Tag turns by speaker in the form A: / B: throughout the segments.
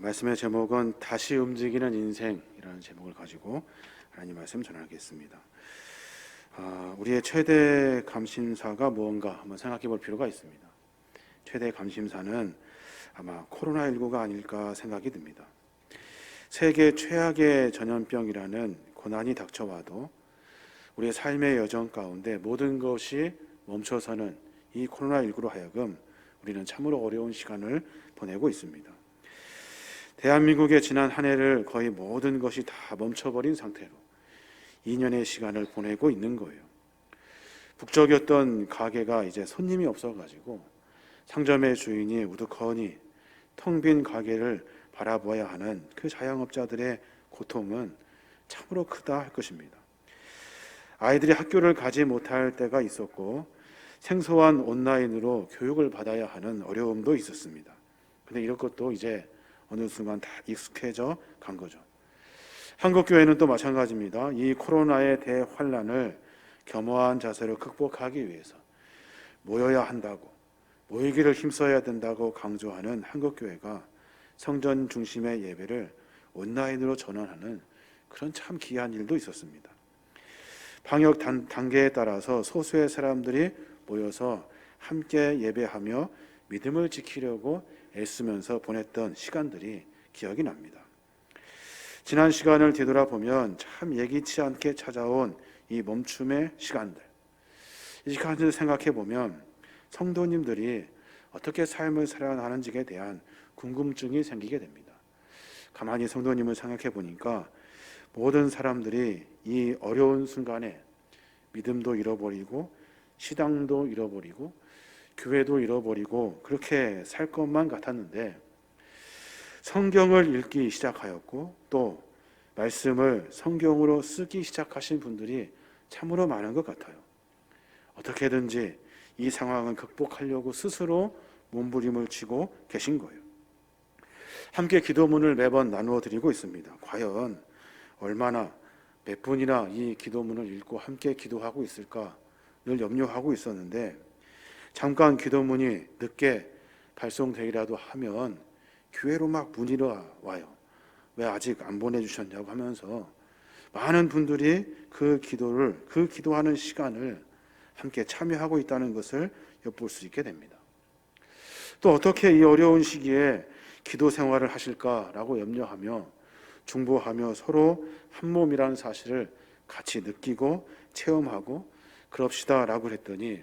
A: 말씀의 제목은 다시 움직이는 인생이라는 제목을 가지고 하나님 말씀 전하겠습니다. 우리의 최대 감심사가 무언가 한번 생각해 볼 필요가 있습니다. 최대 감심사는 아마 코로나19가 아닐까 생각이 듭니다. 세계 최악의 전염병이라는 고난이 닥쳐와도 우리의 삶의 여정 가운데 모든 것이 멈춰서는 이 코로나19로 하여금 우리는 참으로 어려운 시간을 보내고 있습니다. 대한민국의 지난 한 해를 거의 모든 것이 다 멈춰버린 상태로 2년의 시간을 보내고 있는 거예요. 북적였던 가게가 이제 손님이 없어가지고 상점의 주인이 우두커니 텅 빈 가게를 바라보아야 하는 그 자영업자들의 고통은 참으로 크다 할 것입니다. 아이들이 학교를 가지 못할 때가 있었고 생소한 온라인으로 교육을 받아야 하는 어려움도 있었습니다. 그런데 이런 것도 이제 어느 순간 다 익숙해져 간 거죠. 한국교회는 또 마찬가지입니다. 이 코로나의 대환란을 겸허한 자세로 극복하기 위해서 모여야 한다고, 모이기를 힘써야 된다고 강조하는 한국교회가 성전 중심의 예배를 온라인으로 전환하는 그런 참 귀한 일도 있었습니다. 방역 단계에 따라서 소수의 사람들이 모여서 함께 예배하며 믿음을 지키려고 애쓰면서 보냈던 시간들이 기억이 납니다. 지난 시간을 되돌아보면 참 예기치 않게 찾아온 이 멈춤의 시간들, 이 시간을 생각해 보면 성도님들이 어떻게 삶을 살아가는지에 대한 궁금증이 생기게 됩니다. 가만히 성도님을 생각해 보니까 모든 사람들이 이 어려운 순간에 믿음도 잃어버리고 신앙도 잃어버리고 교회도 잃어버리고 그렇게 살 것만 같았는데 성경을 읽기 시작하였고 또 말씀을 성경으로 쓰기 시작하신 분들이 참으로 많은 것 같아요. 어떻게든지 이 상황을 극복하려고 스스로 몸부림을 치고 계신 거예요. 함께 기도문을 매번 나누어 드리고 있습니다. 과연 얼마나 몇 분이나 이 기도문을 읽고 함께 기도하고 있을까 늘 염려하고 있었는데 잠깐 기도문이 늦게 발송되기라도 하면 교회로 막 문의가 와요. 왜 아직 안 보내주셨냐고 하면서 많은 분들이 그 기도하는 시간을 함께 참여하고 있다는 것을 엿볼 수 있게 됩니다. 또 어떻게 이 어려운 시기에 기도 생활을 하실까라고 염려하며 중보하며 서로 한 몸이라는 사실을 같이 느끼고 체험하고 그럽시다라고 했더니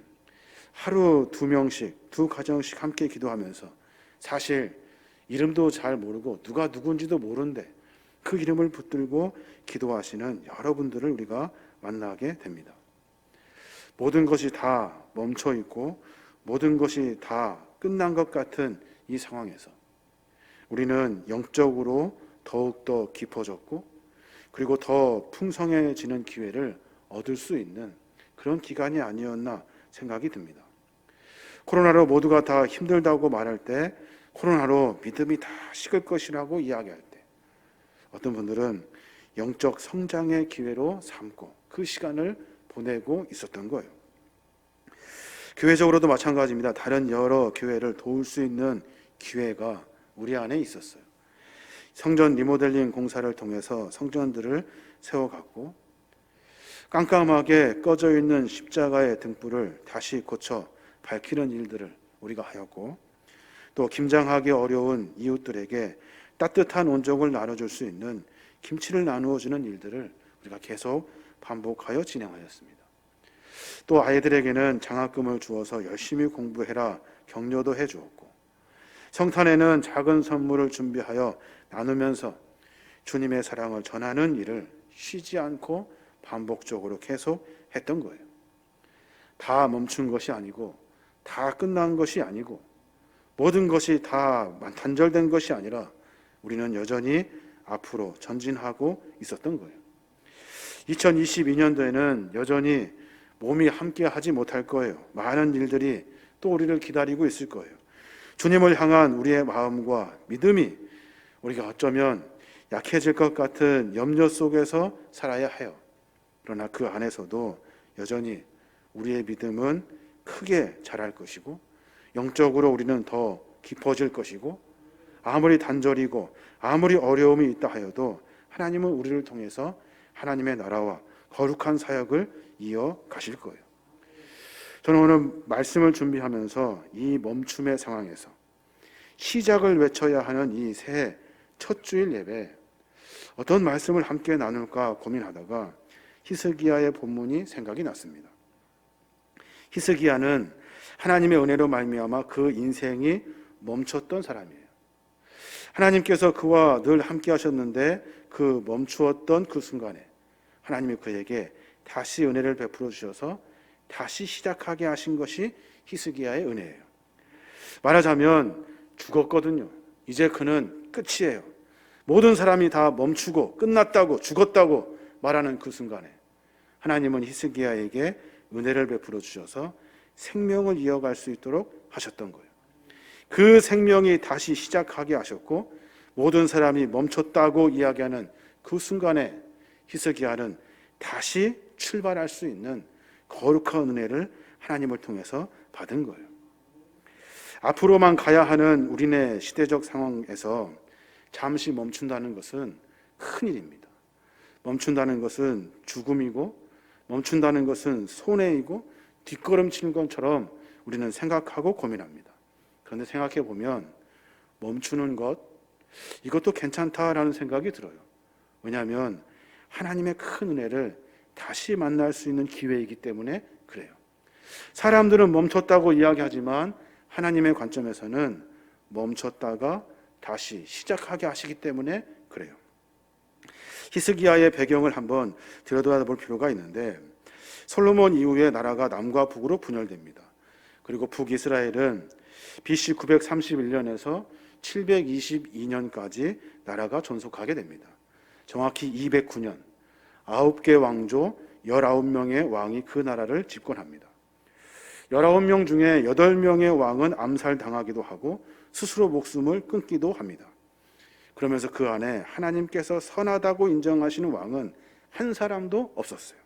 A: 하루 2명씩, 2가정씩 함께 기도하면서 사실 이름도 잘 모르고 누가 누군지도 모르는데 그 이름을 붙들고 기도하시는 여러분들을 우리가 만나게 됩니다. 모든 것이 다 멈춰 있고 모든 것이 다 끝난 것 같은 이 상황에서 우리는 영적으로 더욱더 깊어졌고 그리고 더 풍성해지는 기회를 얻을 수 있는 그런 기간이 아니었나 생각이 듭니다. 코로나로 모두가 다 힘들다고 말할 때 코로나로 믿음이 다 식을 것이라고 이야기할 때 어떤 분들은 영적 성장의 기회로 삼고 그 시간을 보내고 있었던 거예요. 교회적으로도 마찬가지입니다. 다른 여러 교회를 도울 수 있는 기회가 우리 안에 있었어요. 성전 리모델링 공사를 통해서 성전들을 세워갔고 깜깜하게 꺼져 있는 십자가의 등불을 다시 고쳐 밝히는 일들을 우리가 하였고 또 김장하기 어려운 이웃들에게 따뜻한 온종을 나눠줄 수 있는 김치를 나누어주는 일들을 우리가 계속 반복하여 진행하였습니다. 또 아이들에게는 장학금을 주어서 열심히 공부해라 격려도 해주었고 성탄에는 작은 선물을 준비하여 나누면서 주님의 사랑을 전하는 일을 쉬지 않고 반복적으로 계속 했던 거예요. 다 멈춘 것이 아니고 다 끝난 것이 아니고 모든 것이 다 단절된 것이 아니라 우리는 여전히 앞으로 전진하고 있었던 거예요. 2022년도에는 여전히 몸이 함께 하지 못할 거예요. 많은 일들이 또 우리를 기다리고 있을 거예요. 주님을 향한 우리의 마음과 믿음이 우리가 어쩌면 약해질 것 같은 염려 속에서 살아야 해요. 그러나 그 안에서도 여전히 우리의 믿음은 크게 자랄 것이고 영적으로 우리는 더 깊어질 것이고 아무리 단절이고 아무리 어려움이 있다 하여도 하나님은 우리를 통해서 하나님의 나라와 거룩한 사역을 이어가실 거예요. 저는 오늘 말씀을 준비하면서 이 멈춤의 상황에서 시작을 외쳐야 하는 이 새해 첫 주일 예배 어떤 말씀을 함께 나눌까 고민하다가 히스기야의 본문이 생각이 났습니다. 히스기야는 하나님의 은혜로 말미암아 그 인생이 멈췄던 사람이에요. 하나님께서 그와 늘 함께 하셨는데 그 멈추었던 그 순간에 하나님이 그에게 다시 은혜를 베풀어 주셔서 다시 시작하게 하신 것이 히스기야의 은혜예요. 말하자면 죽었거든요. 이제 그는 끝이에요. 모든 사람이 다 멈추고 끝났다고 죽었다고 말하는 그 순간에 하나님은 히스기야에게 은혜를 베풀어 주셔서 생명을 이어갈 수 있도록 하셨던 거예요. 그 생명이 다시 시작하게 하셨고 모든 사람이 멈췄다고 이야기하는 그 순간에 히스기야는 다시 출발할 수 있는 거룩한 은혜를 하나님을 통해서 받은 거예요. 앞으로만 가야 하는 우리네 시대적 상황에서 잠시 멈춘다는 것은 큰일입니다. 멈춘다는 것은 죽음이고 멈춘다는 것은 손해이고 뒷걸음치는 것처럼 우리는 생각하고 고민합니다. 그런데 생각해 보면 멈추는 것 이것도 괜찮다라는 생각이 들어요. 왜냐하면 하나님의 큰 은혜를 다시 만날 수 있는 기회이기 때문에 그래요. 사람들은 멈췄다고 이야기하지만 하나님의 관점에서는 멈췄다가 다시 시작하게 하시기 때문에 그래요. 히스기야의 배경을 한번 들여다볼 필요가 있는데 솔로몬 이후에 나라가 남과 북으로 분열됩니다. 그리고 북이스라엘은 BC 931년에서 722년까지 나라가 존속하게 됩니다. 정확히 209년 9개 왕조 19명의 왕이 그 나라를 집권합니다. 19명 중에 8명의 왕은 암살당하기도 하고 스스로 목숨을 끊기도 합니다. 그러면서 그 안에 하나님께서 선하다고 인정하시는 왕은 한 사람도 없었어요.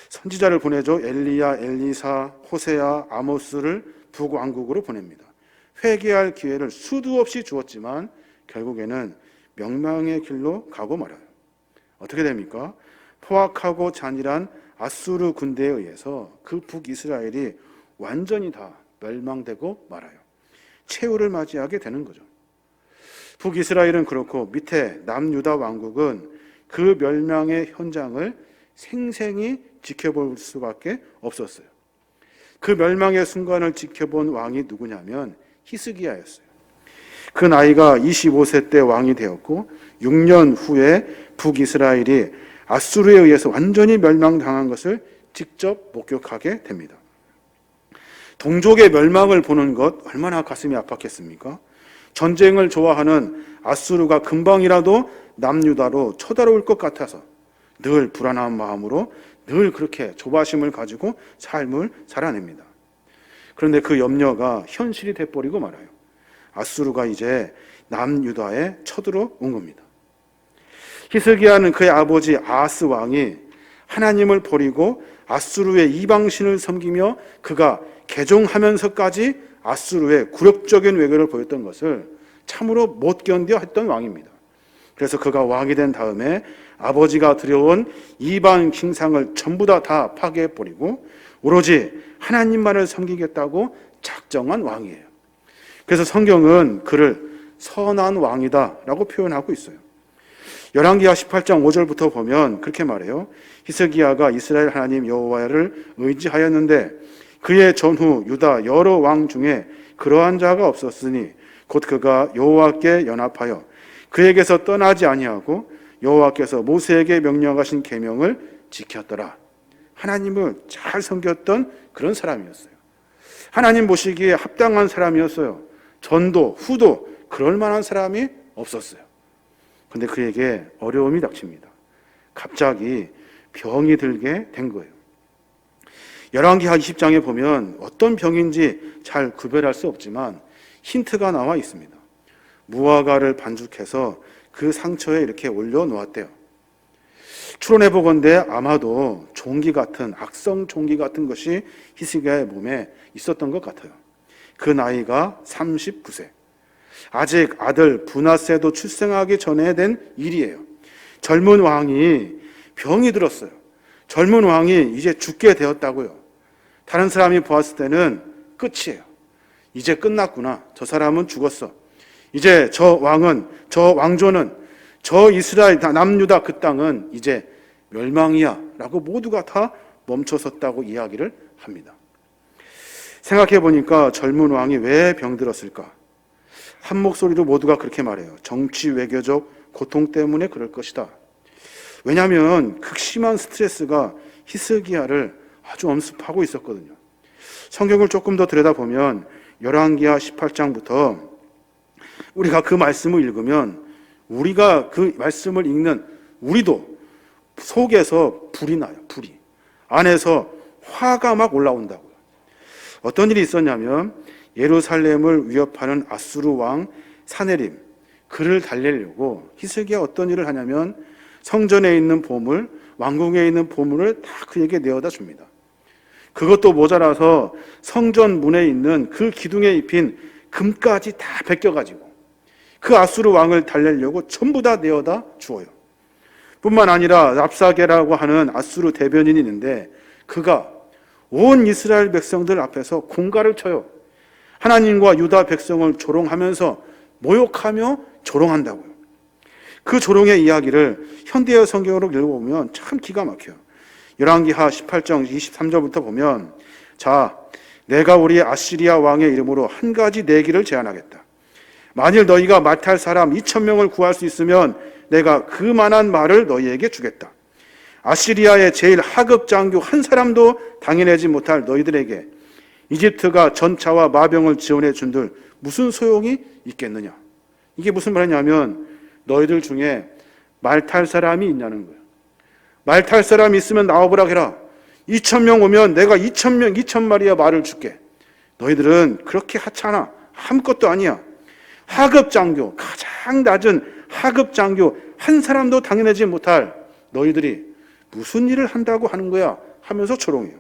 A: 선지자를 보내죠. 엘리야, 엘리사, 호세야, 아모스를 북왕국으로 보냅니다. 회개할 기회를 수도 없이 주었지만 결국에는 멸망의 길로 가고 말아요. 어떻게 됩니까? 포악하고 잔인한 아수르 군대에 의해서 그 북이스라엘이 완전히 다 멸망되고 말아요. 최후를 맞이하게 되는 거죠. 북이스라엘은 그렇고 밑에 남유다 왕국은 그 멸망의 현장을 생생히 지켜볼 수밖에 없었어요. 그 멸망의 순간을 지켜본 왕이 누구냐면 히스기야였어요. 그 나이가 25세 때 왕이 되었고 6년 후에 북이스라엘이 아수르에 의해서 완전히 멸망당한 것을 직접 목격하게 됩니다. 동족의 멸망을 보는 것 얼마나 가슴이 아팠겠습니까? 전쟁을 좋아하는 아수르가 금방이라도 남유다로 쳐들어올 것 같아서 늘 불안한 마음으로 늘 그렇게 조바심을 가지고 삶을 살아냅니다. 그런데 그 염려가 현실이 돼버리고 말아요. 아수르가 이제 남유다에 쳐들어온 겁니다. 히스기야는 그의 아버지 아하스 왕이 하나님을 버리고 아수르의 이방신을 섬기며 그가 개종하면서까지 아수르의 굴욕적인 외교를 보였던 것을 참으로 못 견뎌 했던 왕입니다. 그래서 그가 왕이 된 다음에 아버지가 들여온 이방 킹상을 전부 다 파괴해버리고 오로지 하나님만을 섬기겠다고 작정한 왕이에요. 그래서 성경은 그를 선한 왕이다 라고 표현하고 있어요. 열왕기하 18장 5절부터 보면 그렇게 말해요. 히스기야가 이스라엘 하나님 여호와를 의지하였는데 그의 전후 유다 여러 왕 중에 그러한 자가 없었으니 곧 그가 여호와께 연합하여 그에게서 떠나지 아니하고 여호와께서 모세에게 명령하신 계명을 지켰더라. 하나님을 잘 섬겼던 그런 사람이었어요. 하나님 보시기에 합당한 사람이었어요. 전도 후도 그럴 만한 사람이 없었어요. 그런데 그에게 어려움이 닥칩니다. 갑자기 병이 들게 된 거예요. 열왕기하 20장에 보면 어떤 병인지 잘 구별할 수 없지만 힌트가 나와 있습니다. 무화과를 반죽해서 그 상처에 이렇게 올려놓았대요. 추론해 보건대 아마도 종기 같은 악성 종기 같은 것이 히스기야의 몸에 있었던 것 같아요. 그 나이가 39세. 아직 아들 브낫세도 출생하기 전에 된 일이에요. 젊은 왕이 병이 들었어요. 젊은 왕이 이제 죽게 되었다고요. 다른 사람이 보았을 때는 끝이에요. 이제 끝났구나. 저 사람은 죽었어. 이제 저 왕은, 저 왕조는, 저 이스라엘 남유다 그 땅은 이제 멸망이야 라고 모두가 다 멈춰섰다고 이야기를 합니다. 생각해 보니까 젊은 왕이 왜 병들었을까? 한 목소리로 모두가 그렇게 말해요. 정치 외교적 고통 때문에 그럴 것이다. 왜냐하면 극심한 스트레스가 히스기야를 아주 엄습하고 있었거든요. 성경을 조금 더 들여다보면 열왕기하 18장부터 우리가 그 말씀을 읽으면 우리가 그 말씀을 읽는 우리도 속에서 불이 나요. 불이. 안에서 화가 막 올라온다고요. 어떤 일이 있었냐면 예루살렘을 위협하는 아수르 왕 사네림, 그를 달래려고 히스기야 어떤 일을 하냐면 성전에 있는 보물, 왕궁에 있는 보물을 다 그에게 내어다 줍니다. 그것도 모자라서 성전 문에 있는 그 기둥에 입힌 금까지 다 벗겨가지고 그 아수르 왕을 달래려고 전부 다 내어다 주어요. 뿐만 아니라 랍사게라고 하는 아수르 대변인이 있는데 그가 온 이스라엘 백성들 앞에서 공갈을 쳐요. 하나님과 유다 백성을 조롱하면서 모욕하며 조롱한다고요. 그 조롱의 이야기를 현대의 성경으로 읽어보면 참 기가 막혀요. 열왕기하 18장 23절부터 보면 자, 내가 우리 아시리아 왕의 이름으로 한 가지 내기를 제안하겠다. 만일 너희가 맡을 사람 2,000명을 구할 수 있으면 내가 그만한 말을 너희에게 주겠다. 아시리아의 제일 하급 장교 한 사람도 당해내지 못할 너희들에게 이집트가 전차와 마병을 지원해 준들 무슨 소용이 있겠느냐. 이게 무슨 말이냐면 너희들 중에 말 탈 사람이 있냐는 거예요. 말 탈 사람이 있으면 나와보라 해라. 2,000명 오면 내가 2,000마리의 말을 줄게. 너희들은 그렇게 하찮아. 아무것도 아니야. 하급 장교, 가장 낮은 하급 장교 한 사람도 당해내지 못할 너희들이 무슨 일을 한다고 하는 거야 하면서 조롱해요.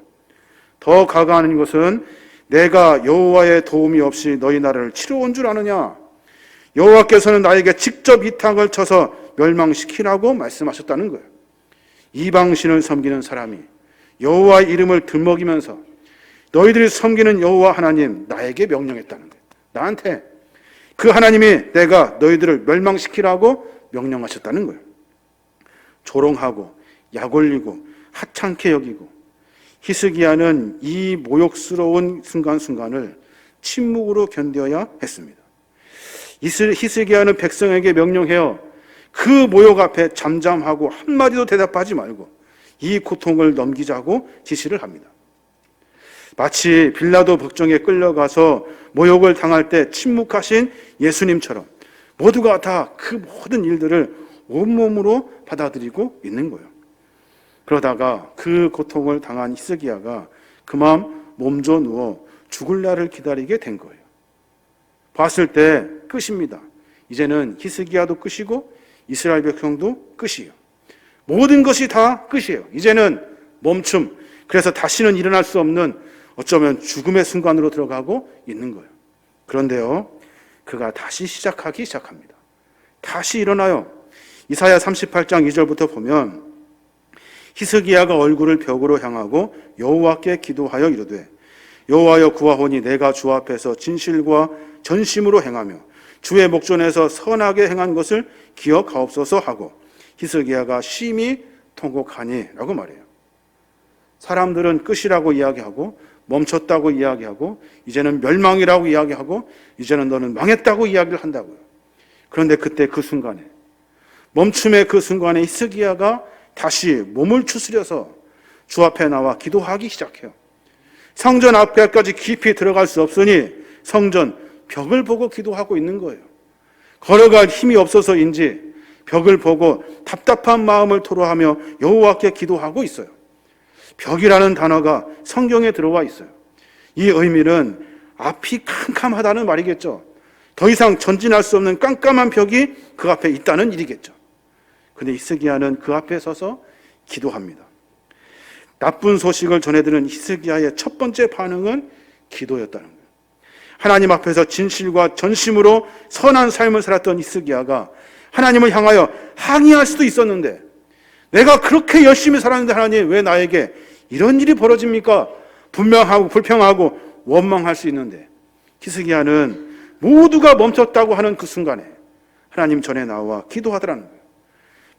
A: 더 가가는 것은 내가 여호와의 도움이 없이 너희 나라를 치러 온 줄 아느냐. 여호와께서는 나에게 직접 이 땅을 쳐서 멸망시키라고 말씀하셨다는 거예요. 이방신을 섬기는 사람이 여호와의 이름을 들먹이면서 너희들이 섬기는 여호와 하나님 나에게 명령했다는 거예요. 나한테 그 하나님이 내가 너희들을 멸망시키라고 명령하셨다는 거예요. 조롱하고 약올리고 하찮게 여기고 히스기야는 이 모욕스러운 순간순간을 침묵으로 견뎌야 했습니다. 히스기야는 백성에게 명령해요. 그 모욕 앞에 잠잠하고 한마디도 대답하지 말고 이 고통을 넘기자고 지시를 합니다. 마치 빌라도 법정에 끌려가서 모욕을 당할 때 침묵하신 예수님처럼 모두가 다 그 모든 일들을 온몸으로 받아들이고 있는 거예요. 그러다가 그 고통을 당한 히스기야가 그만 몸져 누워 죽을 날을 기다리게 된 거예요. 봤을 때 끝입니다. 이제는 히스기야도 끝이고 이스라엘 백성도 끝이에요. 모든 것이 다 끝이에요. 이제는 멈춤. 그래서 다시는 일어날 수 없는 어쩌면 죽음의 순간으로 들어가고 있는 거예요. 그런데요, 그가 다시 시작하기 시작합니다. 다시 일어나요. 이사야 38장 2절부터 보면 히스기야가 얼굴을 벽으로 향하고 여호와께 기도하여 이르되 여호와여 구하오니 내가 주 앞에서 진실과 전심으로 행하며 주의 목전에서 선하게 행한 것을 기억하옵소서 하고 히스기야가 심히 통곡하니 라고 말해요. 사람들은 끝이라고 이야기하고 멈췄다고 이야기하고 이제는 멸망이라고 이야기하고 이제는 너는 망했다고 이야기를 한다고요. 그런데 그때 그 순간에 멈춤의 그 순간에 히스기야가 다시 몸을 추스려서 주 앞에 나와 기도하기 시작해요. 성전 앞에까지 깊이 들어갈 수 없으니 성전 벽을 보고 기도하고 있는 거예요. 걸어갈 힘이 없어서인지 벽을 보고 답답한 마음을 토로하며 여호와께 기도하고 있어요. 벽이라는 단어가 성경에 들어와 있어요. 이 의미는 앞이 캄캄하다는 말이겠죠. 더 이상 전진할 수 없는 깜깜한 벽이 그 앞에 있다는 일이겠죠. 근데 히스기야는 그 앞에 서서 기도합니다. 나쁜 소식을 전해드는 히스기야의 첫 번째 반응은 기도였다는 거예요. 하나님 앞에서 진실과 전심으로 선한 삶을 살았던 히스기야가 하나님을 향하여 항의할 수도 있었는데, 내가 그렇게 열심히 살았는데 하나님 왜 나에게 이런 일이 벌어집니까? 분명하고 불평하고 원망할 수 있는데, 히스기야는 모두가 멈췄다고 하는 그 순간에 하나님 전에 나와 기도하더라는 거예요.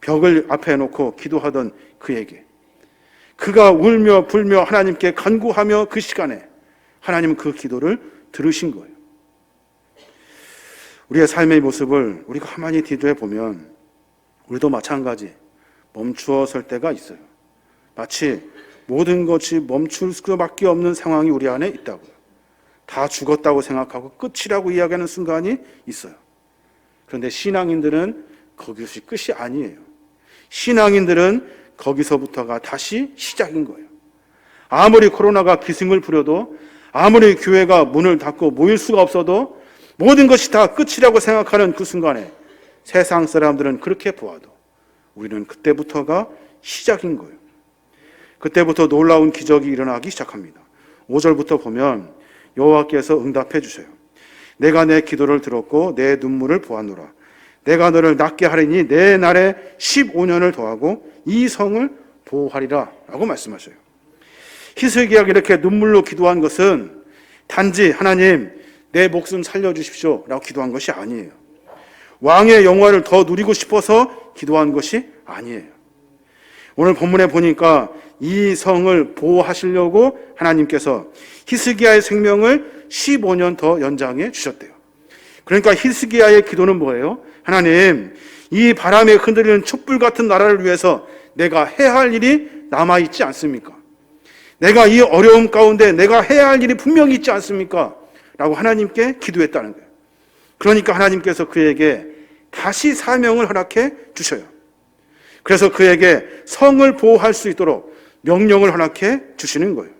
A: 벽을 앞에 놓고 기도하던 그에게, 그가 울며 불며 하나님께 간구하며 그 시간에 하나님은 그 기도를 들으신 거예요. 우리의 삶의 모습을 우리가 가만히 뒤돌아 보면 우리도 마찬가지 멈추어 설 때가 있어요. 마치 모든 것이 멈출 수밖에 없는 상황이 우리 안에 있다고요. 다 죽었다고 생각하고 끝이라고 이야기하는 순간이 있어요. 그런데 신앙인들은 거기서 끝이 아니에요. 신앙인들은 거기서부터가 다시 시작인 거예요. 아무리 코로나가 기승을 부려도, 아무리 교회가 문을 닫고 모일 수가 없어도, 모든 것이 다 끝이라고 생각하는 그 순간에 세상 사람들은 그렇게 보아도 우리는 그때부터가 시작인 거예요. 그때부터 놀라운 기적이 일어나기 시작합니다. 5절부터 보면 여호와께서 응답해 주셔요. 내가 내 기도를 들었고 내 눈물을 보았노라. 내가 너를 낫게 하리니 내 날에 15년을 더하고 이 성을 보호하리라 라고 말씀하셔요. 히스기야가 이렇게 눈물로 기도한 것은 단지 하나님 내 목숨 살려주십시오 라고 기도한 것이 아니에요. 왕의 영화를 더 누리고 싶어서 기도한 것이 아니에요. 오늘 본문에 보니까 이 성을 보호하시려고 하나님께서 히스기야의 생명을 15년 더 연장해 주셨대요. 그러니까 히스기야의 기도는 뭐예요? 하나님, 이 바람에 흔들리는 촛불 같은 나라를 위해서 내가 해야 할 일이 남아있지 않습니까? 내가 이 어려움 가운데 내가 해야 할 일이 분명히 있지 않습니까? 라고 하나님께 기도했다는 거예요. 그러니까 하나님께서 그에게 다시 사명을 허락해 주셔요. 그래서 그에게 성을 보호할 수 있도록 명령을 허락해 주시는 거예요.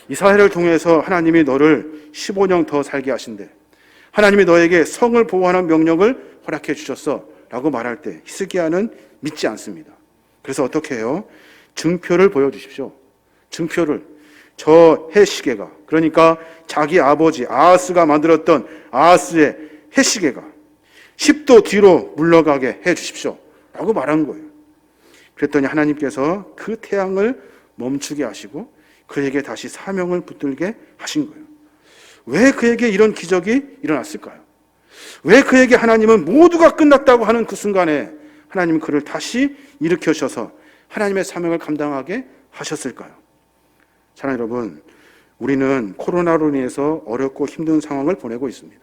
A: 이스라엘을 통해서 하나님이 너를 15년 더 살게 하신대. 하나님이 너에게 성을 보호하는 명령을 허락해 주셨어 라고 말할 때 히스기야는 믿지 않습니다. 그래서 어떻게 해요? 증표를 보여주십시오. 증표를. 저 해시계가, 그러니까 자기 아버지 아하스가 만들었던 아하스의 해시계가 10도 뒤로 물러가게 해 주십시오 라고 말한 거예요. 그랬더니 하나님께서 그 태양을 멈추게 하시고 그에게 다시 사명을 붙들게 하신 거예요. 왜 그에게 이런 기적이 일어났을까요? 왜 그에게 하나님은 모두가 끝났다고 하는 그 순간에 하나님은 그를 다시 일으켜셔서 하나님의 사명을 감당하게 하셨을까요? 사랑하는 여러분, 우리는 코로나로 인해서 어렵고 힘든 상황을 보내고 있습니다.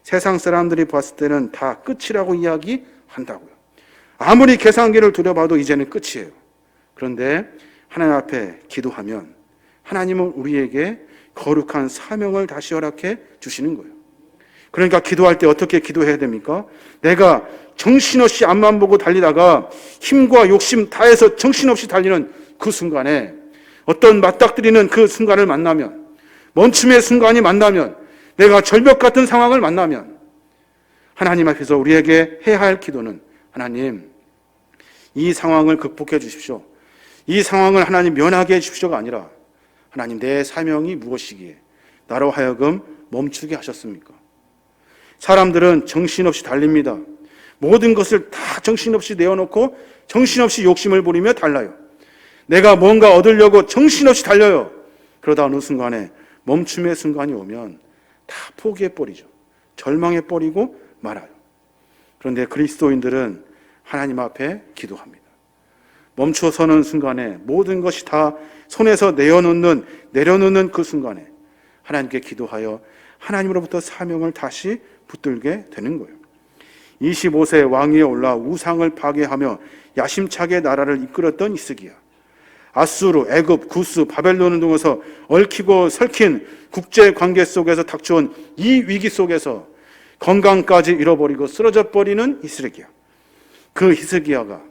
A: 세상 사람들이 봤을 때는 다 끝이라고 이야기한다고요. 아무리 계산기를 들여봐도 이제는 끝이에요. 그런데 하나님 앞에 기도하면 하나님은 우리에게 거룩한 사명을 다시 허락해 주시는 거예요. 그러니까 기도할 때 어떻게 기도해야 됩니까? 내가 정신없이 앞만 보고 달리다가 힘과 욕심 다해서 정신없이 달리는 그 순간에, 어떤 맞닥뜨리는 그 순간을 만나면, 멈춤의 순간이 만나면, 내가 절벽 같은 상황을 만나면 하나님 앞에서 우리에게 해야 할 기도는 하나님, 이 상황을 극복해 주십시오. 이 상황을 하나님 면하게 해 주십시오가 아니라 하나님, 내 사명이 무엇이기에 나로 하여금 멈추게 하셨습니까? 사람들은 정신없이 달립니다. 모든 것을 다 정신없이 내어놓고 정신없이 욕심을 부리며 달라요. 내가 뭔가 얻으려고 정신없이 달려요. 그러다 어느 순간에 멈춤의 순간이 오면 다 포기해버리죠. 절망해버리고 말아요. 그런데 그리스도인들은 하나님 앞에 기도합니다. 멈춰서는 순간에 모든 것이 다 손에서 내려놓는 그 순간에 하나님께 기도하여 하나님으로부터 사명을 다시 붙들게 되는 거예요. 25세 왕위에 올라 우상을 파괴하며 야심차게 나라를 이끌었던 히스기야. 아수르, 애굽, 구스, 바벨론 등에서 얽히고 설킨 국제관계 속에서 닥쳐온 이 위기 속에서 건강까지 잃어버리고 쓰러져 버리는 히스기야. 그 히스기야가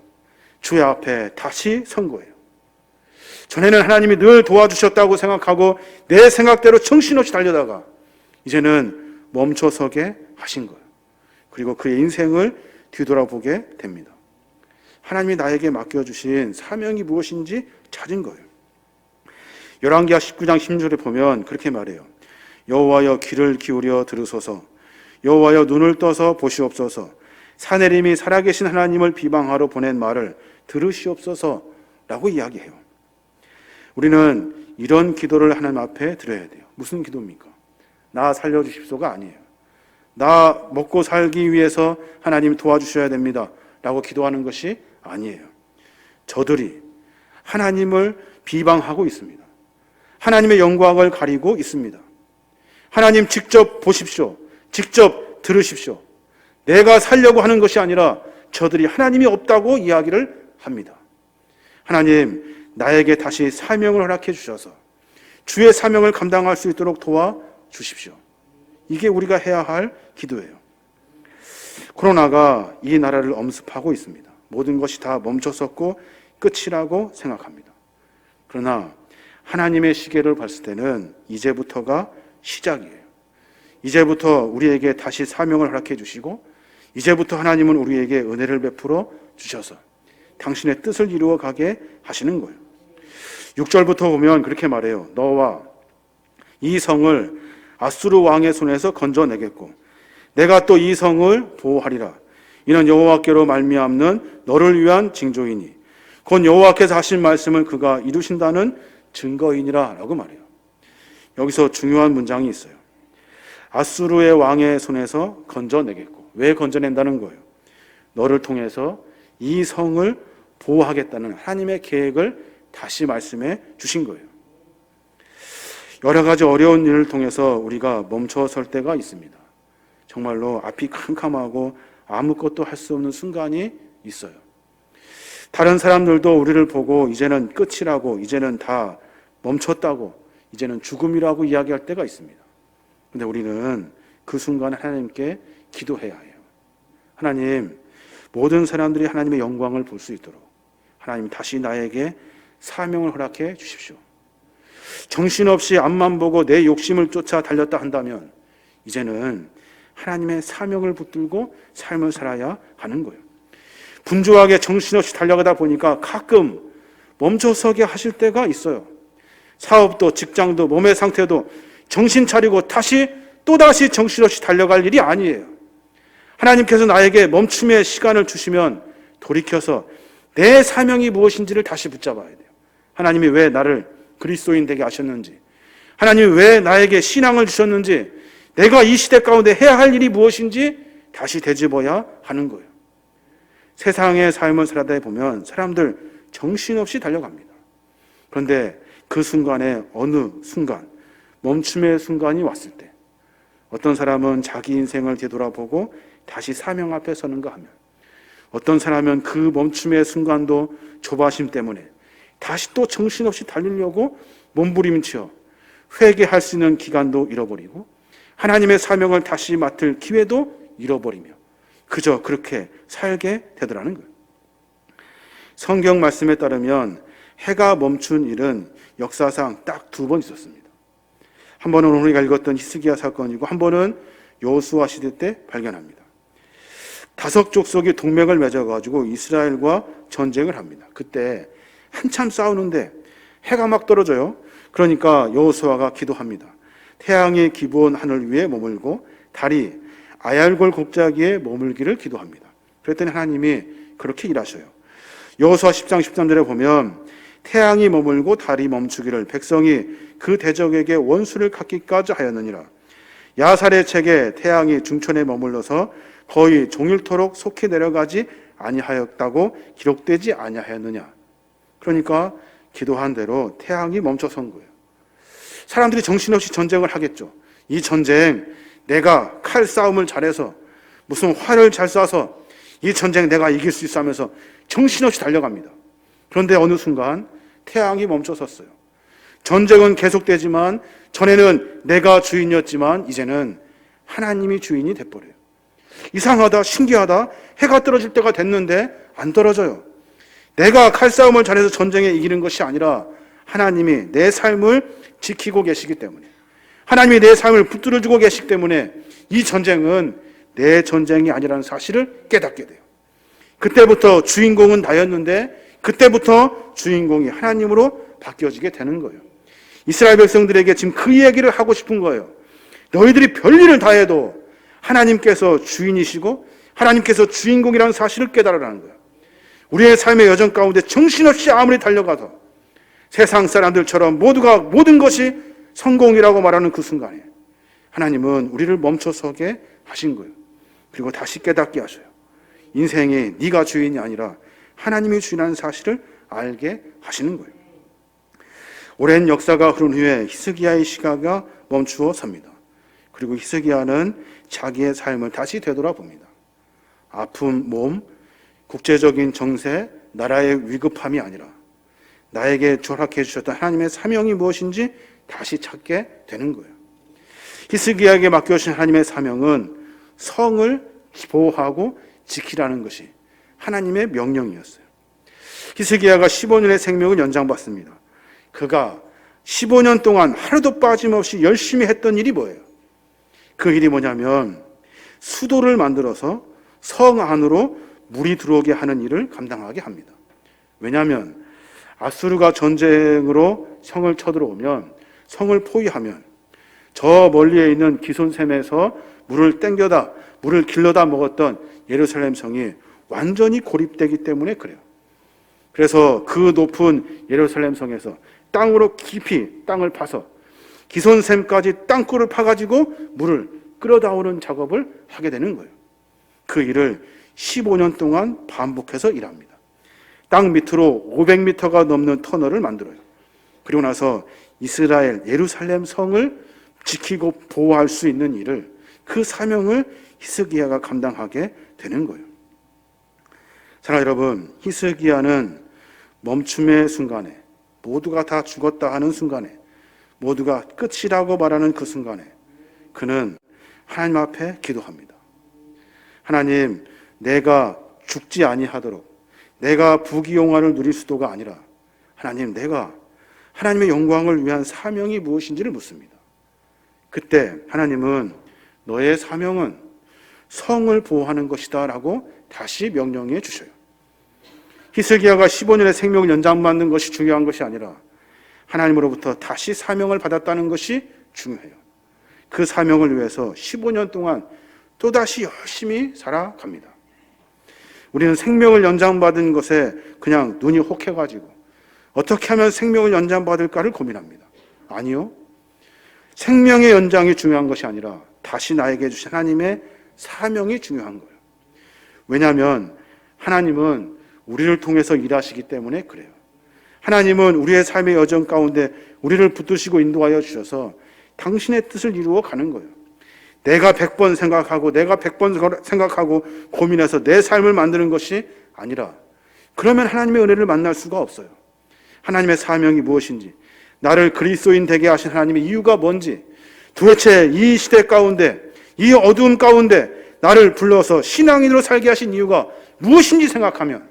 A: 주의 앞에 다시 선 거예요. 전에는 하나님이 늘 도와주셨다고 생각하고 내 생각대로 정신없이 달려다가 이제는 멈춰서게 하신 거예요. 그리고 그의 인생을 뒤돌아보게 됩니다. 하나님이 나에게 맡겨주신 사명이 무엇인지 찾은 거예요. 열왕기하 19장 16절에 보면 그렇게 말해요. 여호와여 귀를 기울여 들으소서. 여호와여 눈을 떠서 보시옵소서. 사내림이 살아계신 하나님을 비방하러 보낸 말을 들으시옵소서 라고 이야기해요. 우리는 이런 기도를 하나님 앞에 드려야 돼요. 무슨 기도입니까? 나 살려주십소가 아니에요. 나 먹고 살기 위해서 하나님 도와주셔야 됩니다 라고 기도하는 것이 아니에요. 저들이 하나님을 비방하고 있습니다. 하나님의 영광을 가리고 있습니다. 하나님 직접 보십시오. 직접 들으십시오. 내가 살려고 하는 것이 아니라 저들이 하나님이 없다고 이야기를 합니다. 하나님, 나에게 다시 사명을 허락해 주셔서 주의 사명을 감당할 수 있도록 도와주십시오. 이게 우리가 해야 할 기도예요. 코로나가 이 나라를 엄습하고 있습니다. 모든 것이 다 멈춰섰고 끝이라고 생각합니다. 그러나 하나님의 시계를 봤을 때는 이제부터가 시작이에요. 이제부터 우리에게 다시 사명을 허락해 주시고 이제부터 하나님은 우리에게 은혜를 베풀어 주셔서 당신의 뜻을 이루어 가게 하시는 거예요. 6절부터 보면 그렇게 말해요. 너와 이 성을 아수르 왕의 손에서 건져내겠고 내가 또 이 성을 보호하리라. 이는 여호와께로 말미암는 너를 위한 징조이니 곧 여호와께서 하신 말씀을 그가 이루신다는 증거이니라 라고 말해요. 여기서 중요한 문장이 있어요. 아수르의 왕의 손에서 건져내겠고. 왜 건져낸다는 거예요? 너를 통해서 이 성을 보호하겠다는 하나님의 계획을 다시 말씀해 주신 거예요. 여러 가지 어려운 일을 통해서 우리가 멈춰설 때가 있습니다. 정말로 앞이 캄캄하고 아무것도 할 수 없는 순간이 있어요. 다른 사람들도 우리를 보고 이제는 끝이라고, 이제는 다 멈췄다고, 이제는 죽음이라고 이야기할 때가 있습니다. 그런데 우리는 그 순간 하나님께 기도해야 해요. 하나님, 모든 사람들이 하나님의 영광을 볼 수 있도록 하나님 다시 나에게 사명을 허락해 주십시오. 정신없이 앞만 보고 내 욕심을 쫓아 달렸다 한다면 이제는 하나님의 사명을 붙들고 삶을 살아야 하는 거예요. 분주하게 정신없이 달려가다 보니까 가끔 멈춰서게 하실 때가 있어요. 사업도 직장도 몸의 상태도 정신 차리고 또다시 정신없이 달려갈 일이 아니에요. 하나님께서 나에게 멈춤의 시간을 주시면 돌이켜서 내 사명이 무엇인지를 다시 붙잡아야 돼요. 하나님이 왜 나를 그리스도인 되게 하셨는지, 하나님이 왜 나에게 신앙을 주셨는지, 내가 이 시대 가운데 해야 할 일이 무엇인지 다시 되짚어야 하는 거예요. 세상의 삶을 살아다 보면 사람들 정신없이 달려갑니다. 그런데 그 순간에 어느 순간 멈춤의 순간이 왔을 때 어떤 사람은 자기 인생을 되돌아보고 다시 사명 앞에 서는가 하면 어떤 사람은 그 멈춤의 순간도 조바심 때문에 다시 또 정신없이 달리려고 몸부림치어 회개할 수 있는 기간도 잃어버리고 하나님의 사명을 다시 맡을 기회도 잃어버리며 그저 그렇게 살게 되더라는 거예요. 성경 말씀에 따르면 해가 멈춘 일은 역사상 딱 2번 있었습니다. 한 번은 우리가 읽었던 히스기야 사건이고 한 번은 여호수아 시대 때 발견합니다. 5 족속이 동맹을 맺어가지고 이스라엘과 전쟁을 합니다. 그때 한참 싸우는데 해가 막 떨어져요. 그러니까 여호수아가 기도합니다. 태양이 기브온 하늘 위에 머물고 달이 아얄골 곡자기에 머물기를 기도합니다. 그랬더니 하나님이 그렇게 일하셔요. 여호수아 10장 13절에 보면 태양이 머물고 달이 멈추기를 백성이 그 대적에게 원수를 갖기까지 하였느니라. 야살의 책에 태양이 중천에 머물러서 거의 종일토록 속히 내려가지 아니하였다고 기록되지 아니하였느냐. 그러니까 기도한 대로 태양이 멈춰선 거예요. 사람들이 정신없이 전쟁을 하겠죠. 이 전쟁 내가 칼 싸움을 잘해서 무슨 활을 잘 쏴서 이 전쟁 내가 이길 수 있어 하면서 정신없이 달려갑니다. 그런데 어느 순간 태양이 멈춰섰어요. 전쟁은 계속되지만 전에는 내가 주인이었지만 이제는 하나님이 주인이 돼버려요. 이상하다, 신기하다, 해가 떨어질 때가 됐는데 안 떨어져요. 내가 칼싸움을 잘해서 전쟁에 이기는 것이 아니라 하나님이 내 삶을 지키고 계시기 때문에, 하나님이 내 삶을 붙들어주고 계시기 때문에 이 전쟁은 내 전쟁이 아니라는 사실을 깨닫게 돼요. 그때부터 주인공은 나였는데 그때부터 주인공이 하나님으로 바뀌어지게 되는 거예요. 이스라엘 백성들에게 지금 그 얘기를 하고 싶은 거예요. 너희들이 별일을 다해도 하나님께서 주인이시고 하나님께서 주인공이라는 사실을 깨달으라는 거야. 우리의 삶의 여정 가운데 정신없이 아무리 달려가도 세상 사람들처럼 모두가 모든 것이 성공이라고 말하는 그 순간에 하나님은 우리를 멈춰서게 하신 거예요. 그리고 다시 깨닫게 하셔요. 인생이 네가 주인이 아니라 하나님이 주인하는 사실을 알게 하시는 거예요. 오랜 역사가 흐른 후에 히스기야의 시가가 멈추어 섭니다. 그리고 히스기야는 자기의 삶을 다시 되돌아봅니다. 아픔, 몸, 국제적인 정세, 나라의 위급함이 아니라 나에게 허락해 주셨던 하나님의 사명이 무엇인지 다시 찾게 되는 거예요. 히스기야에게 맡겨주신 하나님의 사명은 성을 보호하고 지키라는 것이 하나님의 명령이었어요. 히스기야가 15년의 생명을 연장받습니다. 그가 15년 동안 하루도 빠짐없이 열심히 했던 일이 뭐예요? 그 일이 뭐냐면 수도를 만들어서 성 안으로 물이 들어오게 하는 일을 감당하게 합니다. 왜냐하면 아수르가 전쟁으로 성을 쳐들어오면, 성을 포위하면 저 멀리에 있는 기손샘에서 물을 길러다 먹었던 예루살렘 성이 완전히 고립되기 때문에 그래요. 그래서 그 높은 예루살렘 성에서 땅으로 깊이 땅을 파서 기손샘까지 땅굴을 파가지고 물을 끌어다오는 작업을 하게 되는 거예요. 그 일을 15년 동안 반복해서 일합니다. 땅 밑으로 500m가 넘는 터널을 만들어요. 그리고 나서 이스라엘 예루살렘 성을 지키고 보호할 수 있는 일을, 그 사명을 히스기야가 감당하게 되는 거예요. 사랑하는 여러분, 히스기야는 멈춤의 순간에, 모두가 다 죽었다 하는 순간에, 모두가 끝이라고 말하는 그 순간에 그는 하나님 앞에 기도합니다. 하나님, 내가 죽지 아니하도록, 내가 부귀영화를 누릴 수도가 아니라 하나님, 내가 하나님의 영광을 위한 사명이 무엇인지를 묻습니다. 그때 하나님은 너의 사명은 성을 보호하는 것이다 라고 다시 명령해 주셔요. 히스기야가 15년의 생명을 연장받는 것이 중요한 것이 아니라 하나님으로부터 다시 사명을 받았다는 것이 중요해요. 그 사명을 위해서 15년 동안 또다시 열심히 살아갑니다. 우리는 생명을 연장받은 것에 그냥 눈이 혹해가지고 어떻게 하면 생명을 연장받을까를 고민합니다. 아니요. 생명의 연장이 중요한 것이 아니라 다시 나에게 주신 하나님의 사명이 중요한 거예요. 왜냐하면 하나님은 우리를 통해서 일하시기 때문에 그래요. 하나님은 우리의 삶의 여정 가운데 우리를 붙드시고 인도하여 주셔서 당신의 뜻을 이루어 가는 거예요. 내가 100번 생각하고 고민해서 내 삶을 만드는 것이 아니라, 그러면 하나님의 은혜를 만날 수가 없어요. 하나님의 사명이 무엇인지, 나를 그리스도인 되게 하신 하나님의 이유가 뭔지, 도대체 이 시대 가운데, 이 어두운 가운데 나를 불러서 신앙인으로 살게 하신 이유가 무엇인지 생각하면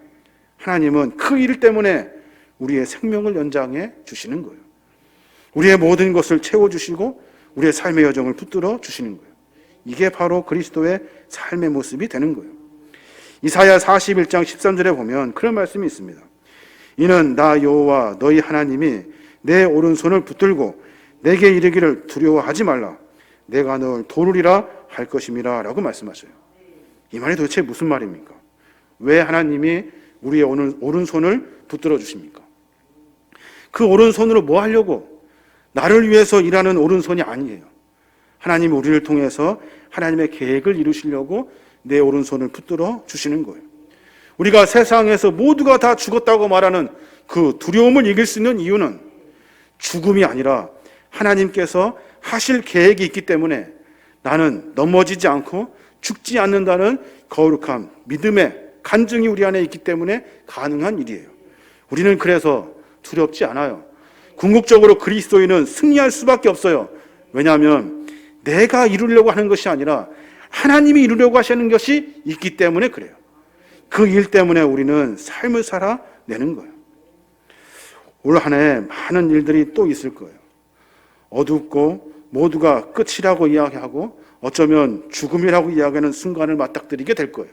A: 하나님은 그 일 때문에 우리의 생명을 연장해 주시는 거예요. 우리의 모든 것을 채워주시고 우리의 삶의 여정을 붙들어 주시는 거예요. 이게 바로 그리스도의 삶의 모습이 되는 거예요. 이사야 41장 13절에 보면 그런 말씀이 있습니다. 이는 나 여호와 너희 하나님이 내 오른손을 붙들고 내게 이르기를 두려워하지 말라. 내가 널 도르리라 할 것임이라 라고 말씀하셔요. 이 말이 도대체 무슨 말입니까? 왜 하나님이 우리의 오른손을 붙들어 주십니까? 그 오른손으로 뭐 하려고? 나를 위해서 일하는 오른손이 아니에요. 하나님이 우리를 통해서 하나님의 계획을 이루시려고 내 오른손을 붙들어 주시는 거예요. 우리가 세상에서 모두가 다 죽었다고 말하는 그 두려움을 이길 수 있는 이유는 죽음이 아니라 하나님께서 하실 계획이 있기 때문에 나는 넘어지지 않고 죽지 않는다는 거룩함, 믿음의 간증이 우리 안에 있기 때문에 가능한 일이에요. 우리는 그래서 두렵지 않아요. 궁극적으로 그리스도인은 승리할 수밖에 없어요. 왜냐하면 내가 이루려고 하는 것이 아니라 하나님이 이루려고 하시는 것이 있기 때문에 그래요. 그 일 때문에 우리는 삶을 살아내는 거예요. 올 한 해 많은 일들이 또 있을 거예요. 어둡고 모두가 끝이라고 이야기하고 어쩌면 죽음이라고 이야기하는 순간을 맞닥뜨리게 될 거예요.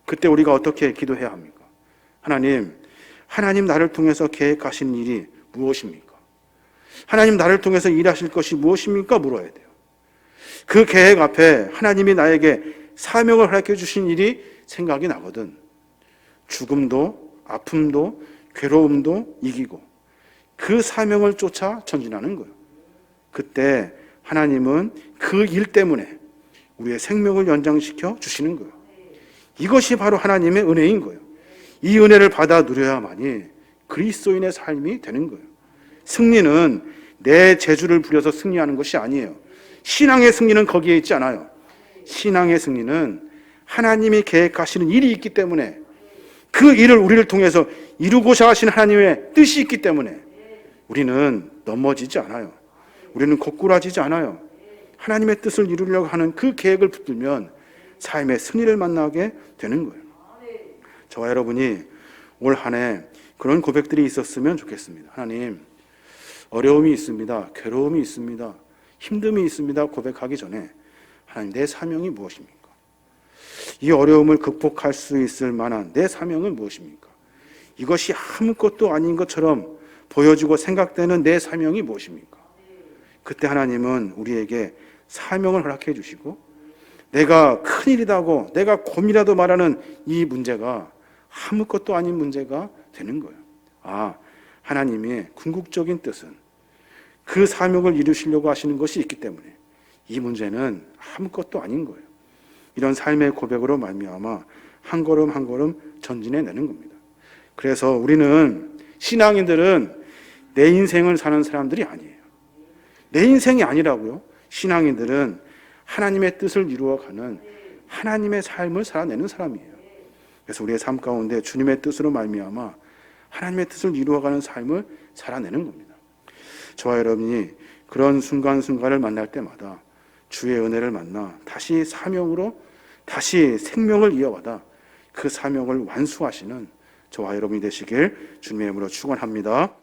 A: 그때 우리가 어떻게 기도해야 합니까? 하나님 나를 통해서 계획하신 일이 무엇입니까? 하나님 나를 통해서 일하실 것이 무엇입니까? 물어야 돼요. 그 계획 앞에 하나님이 나에게 사명을 허락해 주신 일이 생각이 나거든. 죽음도 아픔도 괴로움도 이기고 그 사명을 쫓아 전진하는 거예요. 그때 하나님은 그 일 때문에 우리의 생명을 연장시켜 주시는 거예요. 이것이 바로 하나님의 은혜인 거예요. 이 은혜를 받아 누려야만이 그리스도인의 삶이 되는 거예요. 승리는 내 재주를 부려서 승리하는 것이 아니에요. 신앙의 승리는 거기에 있지 않아요. 신앙의 승리는 하나님이 계획하시는 일이 있기 때문에 그 일을 우리를 통해서 이루고자 하신 하나님의 뜻이 있기 때문에 우리는 넘어지지 않아요. 우리는 고꾸라지지 않아요. 하나님의 뜻을 이루려고 하는 그 계획을 붙들면 삶의 승리를 만나게 되는 거예요. 저와 여러분이 올 한 해 그런 고백들이 있었으면 좋겠습니다. 하나님, 어려움이 있습니다. 괴로움이 있습니다. 힘듦이 있습니다. 고백하기 전에 하나님, 내 사명이 무엇입니까? 이 어려움을 극복할 수 있을 만한 내 사명은 무엇입니까? 이것이 아무것도 아닌 것처럼 보여지고 생각되는 내 사명이 무엇입니까? 그때 하나님은 우리에게 사명을 허락해 주시고 내가 큰일이라고 내가 고민이라도 말하는 이 문제가 아무것도 아닌 문제가 되는 거예요. 아, 하나님의 궁극적인 뜻은 그 사명을 이루시려고 하시는 것이 있기 때문에 이 문제는 아무것도 아닌 거예요. 이런 삶의 고백으로 말미암아 한 걸음 한 걸음 전진해내는 겁니다. 그래서 우리는 신앙인들은 내 인생을 사는 사람들이 아니에요. 내 인생이 아니라고요. 신앙인들은 하나님의 뜻을 이루어가는 하나님의 삶을 살아내는 사람이에요. 그래서 우리의 삶 가운데 주님의 뜻으로 말미암아 하나님의 뜻을 이루어가는 삶을 살아내는 겁니다. 저와 여러분이 그런 순간순간을 만날 때마다 주의 은혜를 만나 다시 사명으로 다시 생명을 이어가다 그 사명을 완수하시는 저와 여러분이 되시길 주님의 이름으로 축원합니다.